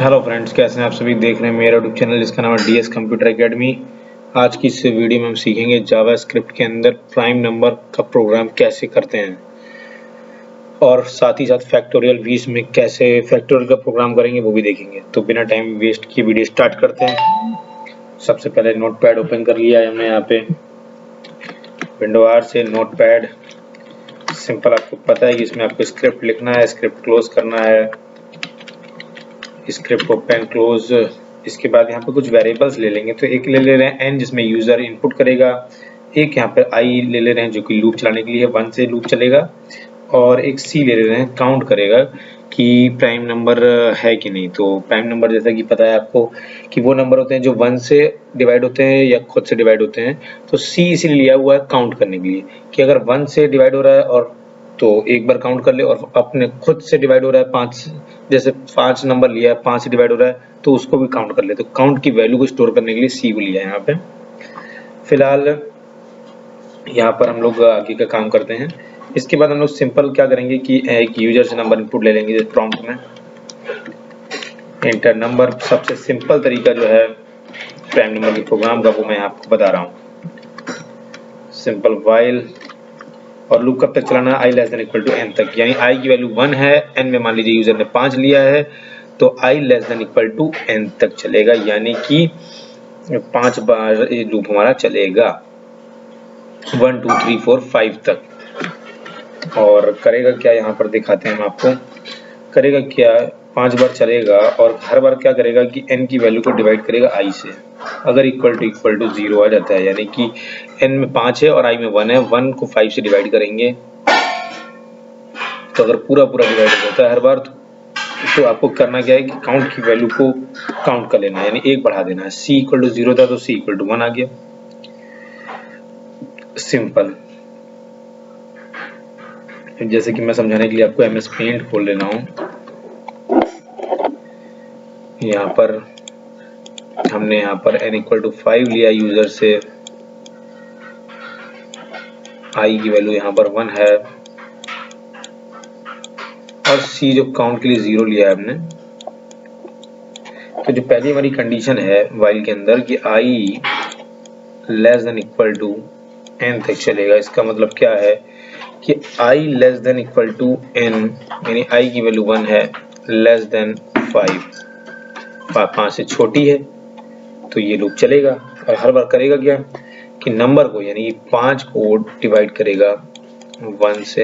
Hello friends, कैसे हैं आप सभी। देख रहे हैं मेरा यूट्यूब चैनल जिसका नाम है डीएस कंप्यूटर एकेडमी। आज की इस वीडियो में हम सीखेंगे जावास्क्रिप्ट के अंदर प्राइम नंबर का प्रोग्राम कैसे करते हैं और साथ ही साथ फैक्टोरियल भी इसमें कैसे फैक्टोरियल का प्रोग्राम करेंगे वो भी देखेंगे। तो बिना टाइम वेस्ट किए वीडियो स्टार्ट करते हैं। सबसे पहले नोटपैड ओपन कर लिया है हमने। यहाँ पे विंडो आर से नोटपैड सिंपल, आपको पता है कि इसमें आपको स्क्रिप्ट लिखना है, स्क्रिप्ट क्लोज करना है, स्क्रिप्ट ओपन क्लोज। इसके बाद यहाँ पे कुछ वेरिएबल्स ले लेंगे। तो एक ले रहे हैं एन जिसमें यूजर इनपुट करेगा, एक यहाँ पे आई ले रहे हैं जो कि लूप चलाने के लिए 1 से लूप चलेगा, और एक सी ले रहे हैं काउंट करेगा कि प्राइम नंबर है कि नहीं। तो प्राइम नंबर जैसा कि पता है आपको कि वो नंबर होते हैं जो 1 से डिवाइड होते हैं या खुद से डिवाइड होते हैं। तो सी इसीलिए लिया हुआ है काउंट करने के लिए कि अगर 1 से डिवाइड हो रहा है और तो एक बार काउंट कर ले, और अपने खुद से डिवाइड हो रहा है 5, जैसे 5 नंबर लिया है 5 से डिवाइड हो रहा है तो उसको भी काउंट कर ले। तो काउंट की वैल्यू को स्टोर करने के लिए सी को लिया है यहाँ पे। फिलहाल यहाँ पर हम लोग आगे का काम करते हैं। इसके बाद हम लोग सिंपल क्या करेंगे कि एक यूजर से नंबर इनपुट ले लेंगे। जैसे प्रॉम्प्ट में एंटर नंबर, सबसे सिंपल तरीका जो है प्राइम नंबर के प्रोग्राम का वो मैं आपको बता रहा हूँ। सिंपल व्हाइल, और लूप कब तक चलाना है, i less than equal to n तक। यानी आई की वैल्यू 1 है, एन में मान लीजिए यूजर ने 5 लिया है, तो i less than equal to n तक चलेगा, यानी कि 5 बार ये लूप हमारा चलेगा 1 2 3 4 5 तक। और करेगा क्या यहाँ पर दिखाते हैं हम आपको। करेगा क्या, 5 बार चलेगा और हर बार क्या करेगा कि n की वैल्यू को डिवाइड करेगा i से। अगर इक्वल टू 0 आ जाता है, यानी कि n में 5 है और i में 1 है, 1 को 5 से डिवाइड करेंगे तो अगर पूरा डिवाइड हो जाता है हर बार, तो आपको करना क्या है कि काउंट की वैल्यू को काउंट कर लेना है, यानी एक बढ़ा देना है। c इक्वल टू 0 था तो c इक्वल टू 1 आ गया। सिंपल। जैसे कि मैं समझाने के लिए आपको एमएस पेंट खोल लेना हूँ। यहाँ पर हमने यहाँ पर n इक्वल टू 5 लिया यूजर से, i की वैल्यू यहाँ पर 1 है, और c जो काउंट के लिए 0 लिया है हमने। तो जो पहली हमारी कंडीशन है व्हाइल के अंदर कि i less than equal to n तक चलेगा, इसका मतलब क्या है कि i less than equal to n, यानी i की वैल्यू 1 है, लेस देन 5 से छोटी है, तो ये लूप चलेगा। और हर बार करेगा क्या कि नंबर को, यानी 5 को डिवाइड करेगा 1 से,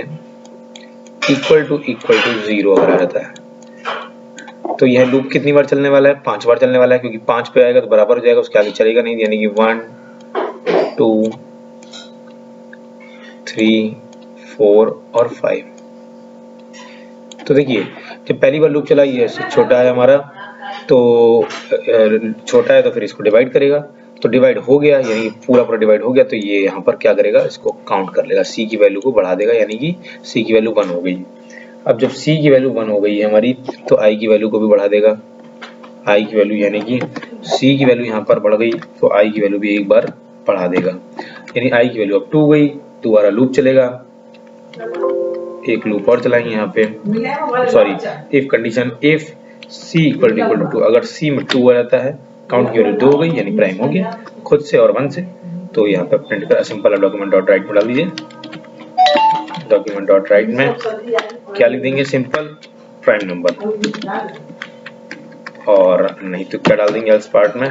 इक्वल टू 0 अगर आ जाता है। तो यह लूप कितनी बार चलने वाला है, 5 बार चलने वाला है, क्योंकि 5 पे आएगा तो बराबर हो जाएगा, उसके आगे चलेगा नहीं, यानी कि 1 2 3 4 और 5। तो देखिए जब पहली बार लूप चला, ये छोटा है हमारा, तो छोटा है तो फिर इसको डिवाइड करेगा, तो डिवाइड हो गया, यानी पूरा डिवाइड हो गया, तो ये यहाँ पर क्या करेगा, इसको काउंट कर लेगा, सी की वैल्यू को बढ़ा देगा, यानी कि सी की वैल्यू 1 हो गई। अब जब सी की वैल्यू 1 हो गई है हमारी, तो आई की वैल्यू को भी बढ़ा देगा। आई की वैल्यू, यानी कि सी की वैल्यू यहाँ पर बढ़ गई तो आई की वैल्यू भी एक बार बढ़ा देगा, यानी आई की वैल्यू अब 2 गई। दोबारा लूप चलेगा, एक लूप और चलाएंगे यहाँ पे, sorry, if condition, if c equal to 2, अगर c में 2 आ जाता है, काउंट की वैल्यू 2 हो गई, यानी प्राइम हो गया खुद से और 1 से। तो यहाँ पे प्रिंट कर सिंपल डॉक्यूमेंट डॉट राइट में डाल दीजिए। डॉक्यूमेंट डॉट राइट में क्या लिख देंगे, सिंपल प्राइम नंबर, और नहीं तो क्या डाल देंगे एल्स पार्ट में,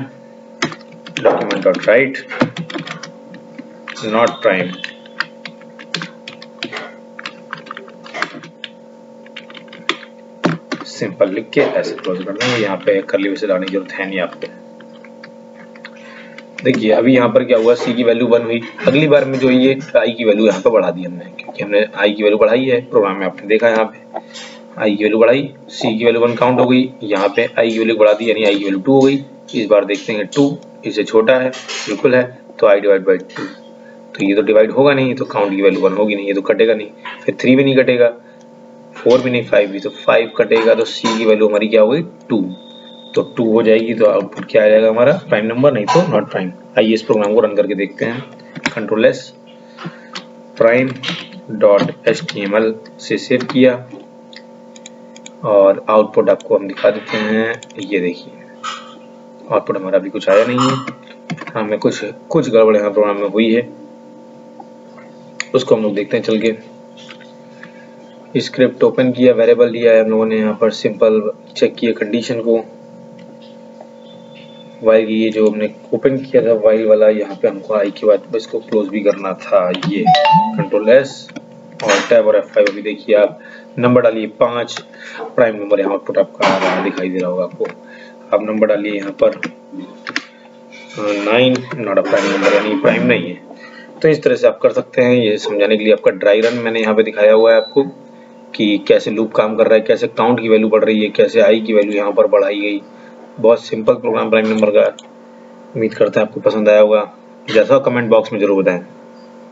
document dot right not prime. Simple लिख के ऐसे क्लोज कर देंगे। यहाँ पे करली ब्रेसेस डालने की जरूरत है नहीं आपको। देखिए अभी यहाँ पर क्या हुआ, सी की वैल्यू 1 हुई, अगली बार में जो ये आई की वैल्यू यहाँ पे बढ़ा दी हमने, क्योंकि हमने आई की वैल्यू बढ़ाई है, प्रोग्राम में आपने देखा, यहाँ पे आई की वैल्यू बढ़ाई, सी की वैल्यू 1 काउंट हो गई, यहाँ पे आई की वैल्यू बढ़ा दी, यानी आई की वैल्यू 2 हो गई। इस बार देखते हैं 2 इससे छोटा है, बिल्कुल है, तो आई डिवाइड बाई 2, तो ये तो डिवाइड होगा नहीं, तो काउंट की वैल्यू 1 होगी नहीं, ये तो कटेगा नहीं, फिर 3 भी नहीं कटेगा, 4 भी नहीं, 5 भी, तो 5 कटेगा, तो सी की वैल्यू हमारी क्या हो गई 2, तो 2 हो जाएगी, तो आउटपुट क्या आ जाएगा हमारा, प्राइम नंबर, नहीं तो नॉट प्राइम। आइए इस प्रोग्राम को रन करके देखते हैं। Control S, prime dot HTML से सेव किया, और आउटपुट आपको हम दिखा देते हैं। ये देखिए आउटपुट हमारा अभी कुछ आया नहीं है, हमें कुछ गड़बड़ यहाँ प्रोग्राम में हुई है, उसको हम लोग देखते हैं चल के। स्क्रिप्ट ओपन किया, वेरिएबल लिया है हम लोगों ने, यहाँ पर सिंपल चेक किया कंडीशन को। वाइल ये जो हमने ओपन किया था वाइल वाला, यहाँ पे हमको आई के बाद इसको क्लोज भी करना था। ये कंट्रोल एस और टैब और F5 अभी देखिए आप। नंबर डालिए 5, प्राइम नंबर यहाँ आउटपुट आपका आ रहा है, दिखाई दे रहा होगा आपको। आप नंबर डालिए यहाँ पर 9, नॉट अ प्राइम नंबर, यानी प्राइम नहीं है। तो इस तरह से आप कर सकते हैं। ये समझाने के लिए आपका ड्राई रन मैंने यहाँ पे दिखाया हुआ है आपको कि कैसे लूप काम कर रहा है, कैसे काउंट की वैल्यू बढ़ रही है, कैसे आई की वैल्यू यहाँ पर बढ़ाई गई। बहुत सिंपल प्रोग्राम प्राइम नंबर का। उम्मीद करते हैं आपको पसंद आया होगा। जैसा कमेंट बॉक्स में जरूर बताएं।